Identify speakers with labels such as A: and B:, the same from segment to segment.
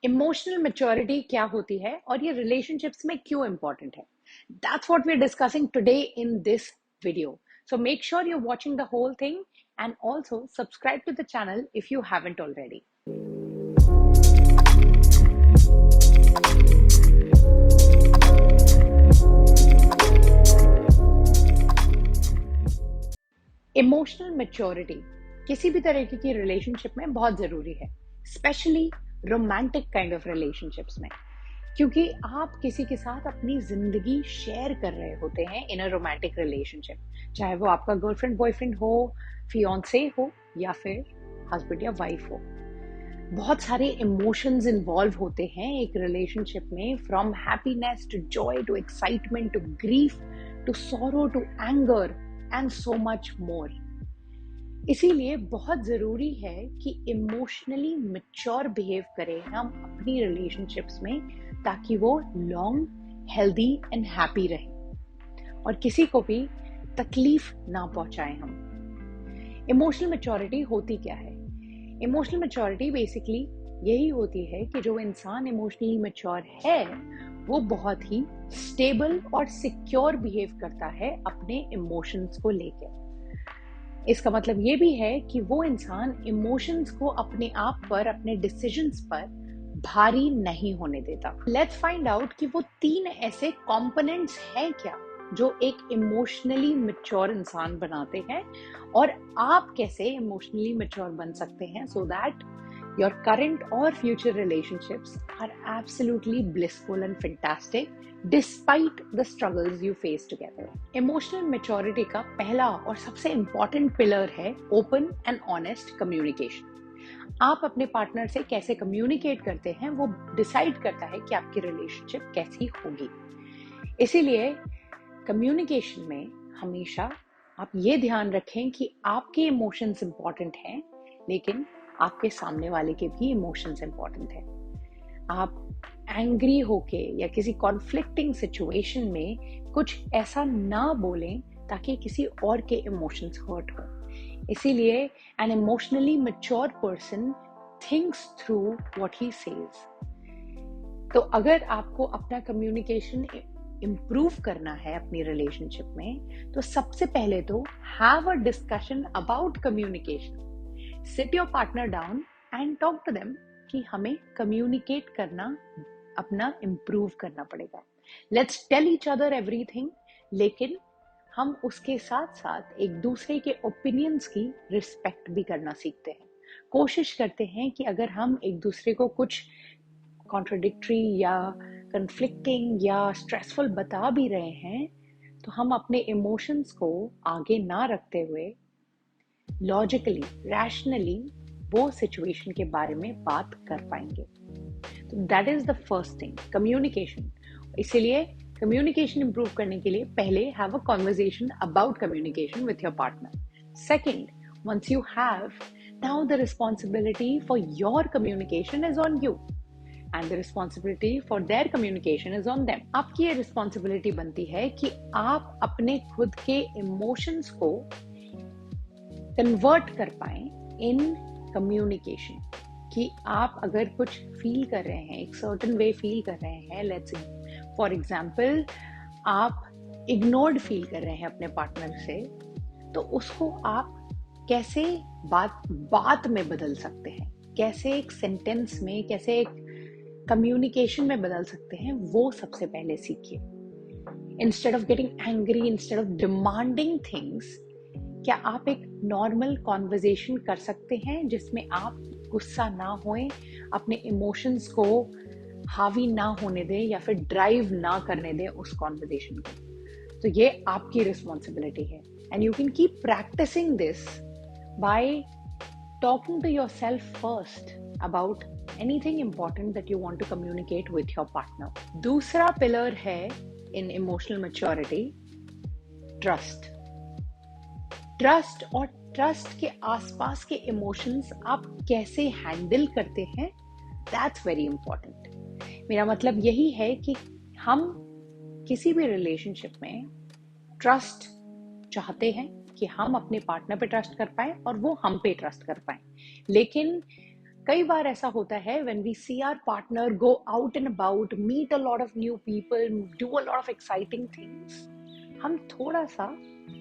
A: Emotional maturity क्या होती है और ये रिलेशनशिप्स में क्यों इंपॉर्टेंट है? That's what we are discussing today in this video. So make sure you're watching the whole thing and also subscribe to the channel if you haven't already. Emotional maturity किसी भी तरीके की relationship में बहुत जरूरी है, specially romantic kind of relationships में, क्योंकि आप किसी के साथ अपनी जिंदगी शेयर कर रहे होते हैं इन अ रोमांटिक रिलेशनशिप, चाहे वो आपका गर्लफ्रेंड बॉयफ्रेंड हो, फियांसे हो या फिर हस्बैंड या वाइफ हो। बहुत सारे इमोशंस इन्वॉल्व होते हैं एक रिलेशनशिप में, from happiness to joy to excitement to grief to sorrow to anger and so much more. इसीलिए बहुत जरूरी है कि इमोशनली मैच्योर बिहेव करें हम अपनी रिलेशनशिप्स में, ताकि वो लॉन्ग हेल्दी एंड हैप्पी रहे और किसी को भी तकलीफ ना पहुंचाएं हम। इमोशनल मैच्योरिटी होती क्या है? इमोशनल मैच्योरिटी बेसिकली यही होती है कि जो इंसान इमोशनली मैच्योर है वो बहुत ही स्टेबल और सिक्योर बिहेव करता है अपने इमोशंस को लेकर। इसका मतलब ये भी है कि वो इंसान इमोशंस को अपने आप पर, अपने डिसीजंस पर भारी नहीं होने देता। लेट्स फाइंड आउट कि वो 3 ऐसे कंपोनेंट्स हैं क्या जो एक इमोशनली मैच्योर इंसान बनाते हैं, और आप कैसे इमोशनली मैच्योर बन सकते हैं so that your current or future relationships are absolutely blissful and fantastic despite the struggles you face together. Emotional maturity का पहला और सबसे important pillar है open and honest communication. आप अपने पार्टनर से कैसे कम्युनिकेट करते हैं वो डिसाइड करता है कि आपकी रिलेशनशिप कैसी होगी। इसीलिए कम्युनिकेशन में हमेशा आप ये ध्यान रखें कि आपके इमोशंस इंपॉर्टेंट हैं, लेकिन आपके सामने वाले के भी इमोशंस इंपॉर्टेंट है। आप एंग्री होके या किसी कॉन्फ्लिक्टिंग सिचुएशन में कुछ ऐसा ना बोलें ताकि किसी और के इमोशंस हर्ट हो। इसीलिए an emotionally mature person thinks through what he says. तो अगर आपको अपना कम्युनिकेशन इम्प्रूव करना है अपनी रिलेशनशिप में, तो सबसे पहले तो have a discussion about communication. Sit your partner down and talk to them कि हमें communicate करना अपना improve करना पड़ेगा। Let's tell each other everything, लेकिन हम उसके साथ साथ एक दूसरे के opinions की respect भी करना सीखते हैं। कोशिश करते हैं कि अगर हम एक दूसरे को कुछ contradictory या conflicting या stressful बता भी रहे हैं, तो हम अपने emotions को आगे ना रखते हुए लॉजिकली, रैशनली वो सिचुएशन के बारे में बात कर पाएंगे। तो that is the first thing, communication. इसीलिए कम्युनिकेशन इंप्रूव करने के लिए पहले have a conversation about communication with your partner. Second, once you have, now the responsibility for your communication is on you and the responsibility for their communication is on them. आपकी ये responsibility बनती है कि आप अपने खुद के emotions को कन्वर्ट कर पाए इन कम्युनिकेशन। कि आप अगर कुछ फील कर रहे हैं, एक सर्टेन वे फील कर रहे हैं, लेट्स फॉर एग्जांपल आप इग्नोर्ड फील कर रहे हैं अपने पार्टनर से, तो उसको आप कैसे बात में बदल सकते हैं, कैसे एक सेंटेंस में, कैसे एक कम्युनिकेशन में बदल सकते हैं, वो सबसे पहले सीखिए। Instead of getting angry, instead of demanding things, क्या आप एक नॉर्मल कॉन्वर्जेशन कर सकते हैं जिसमें आप गुस्सा ना होएं, अपने इमोशंस को हावी ना होने दें या फिर ड्राइव ना करने दें उस कॉन्वर्जेशन को। तो ये आपकी रिस्पॉन्सिबिलिटी है, and you can keep practising this by talking to yourself first about anything important that you want to communicate with your partner. दूसरा पिलर है in emotional maturity, trust. Trust और ट्रस्ट के आसपास के इमोशंस आप कैसे handle करते हैं, दैट्स वेरी इंपॉर्टेंट। मेरा मतलब यही है कि हम किसी भी रिलेशनशिप में ट्रस्ट चाहते हैं कि हम अपने पार्टनर पे ट्रस्ट कर पाए और वो हम पे ट्रस्ट कर पाए, लेकिन कई बार ऐसा होता है when we see our partner go out and about, meet a lot of new people, do a lot of exciting things, हम थोड़ा सा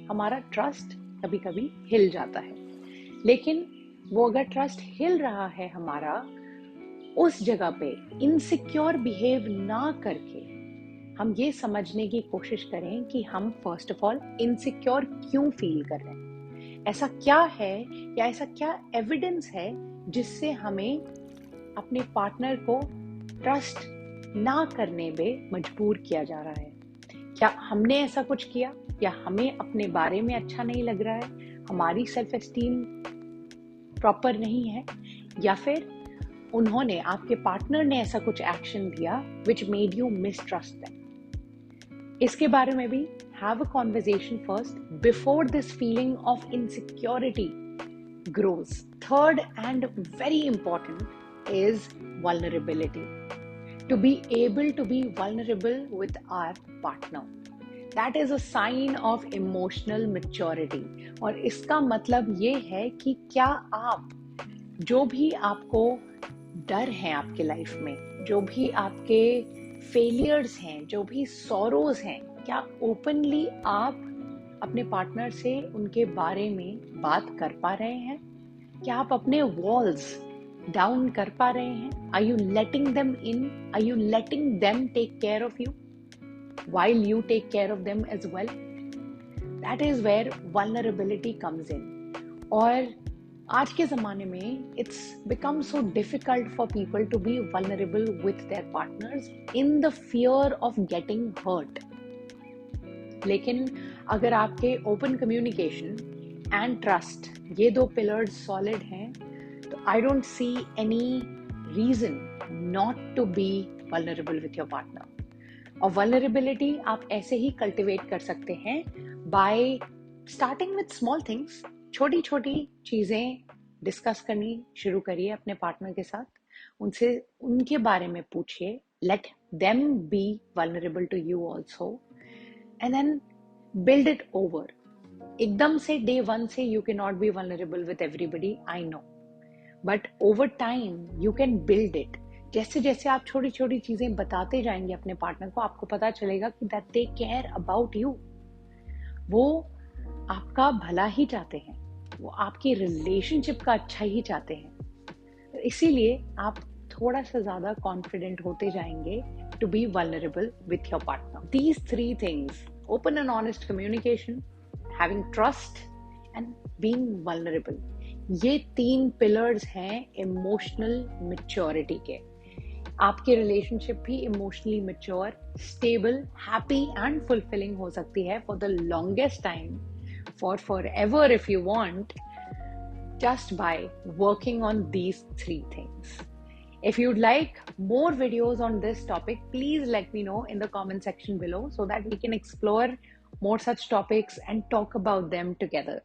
A: हमारा ट्रस्ट कभी कभी हिल जाता है। लेकिन वो अगर ट्रस्ट हिल रहा है हमारा, उस जगह पे इनसिक्योर बिहेव ना करके हम ये समझने की कोशिश करें कि हम फर्स्ट ऑफ ऑल इनसिक्योर क्यों फील कर रहे हैं, ऐसा क्या है या ऐसा क्या एविडेंस है जिससे हमें अपने पार्टनर को ट्रस्ट ना करने में मजबूर किया जा रहा है। क्या हमने ऐसा कुछ किया, या हमें अपने बारे में अच्छा नहीं लग रहा है, हमारी सेल्फ एस्टीम प्रॉपर नहीं है, या फिर उन्होंने, आपके पार्टनर ने ऐसा कुछ एक्शन दिया which made you mistrust them. इसके बारे में भी have a conversation first before this feeling of insecurity grows. Third and very important is vulnerability. To be able to be vulnerable with our partner. That is a sign of emotional maturity. और इसका मतलब ये है कि क्या आप, जो भी आपको डर हैं आपके लाइफ में, जो भी आपके फेलियर्स हैं, जो भी सॉरोज हैं, क्या ओपनली आप अपने पार्टनर से उनके बारे में बात कर पा रहे हैं? क्या आप अपने वॉल्स डाउन कर पा रहे हैं? Are you letting them in? Are you letting them take care of you while you take care of them as well? That is where vulnerability comes in. और आज के ज़माने में it's become so difficult for people to be vulnerable with their partners in the fear of getting hurt. लेकिन अगर आपके open communication and trust, ये दो पिलर्स सॉलिड हैं, तो I don't see any reason not to be vulnerable with your partner. और vulnerability आप ऐसे ही कल्टिवेट कर सकते हैं by starting with small things. छोटी छोटी चीज़ें डिस्कस करनी शुरू करिए अपने पार्टनर के साथ, उनसे उनके बारे में पूछिए, let them be vulnerable to you also, and then build it over. एकदम से day one से you cannot be vulnerable with everybody, I know, but over time you can build it. जैसे जैसे आप छोटी छोटी चीजें बताते जाएंगे अपने पार्टनर को, आपको पता चलेगा कि that they care about you. वो आपका भला ही चाहते हैं, वो आपकी रिलेशनशिप का अच्छा ही चाहते हैं। इसीलिए आप थोड़ा सा ज्यादा कॉन्फिडेंट होते जाएंगे to be vulnerable with your partner. These three things, open and honest communication, having trust and being vulnerable, ये 3 pillars हैं emotional maturity के। आपकी relationship भी emotionally mature, stable, happy and fulfilling हो सकती है for the longest time, for forever if you want, just by working on these 3 things. If you'd like more videos on this topic, please let me know in the comment section below so that we can explore more such topics and talk about them together.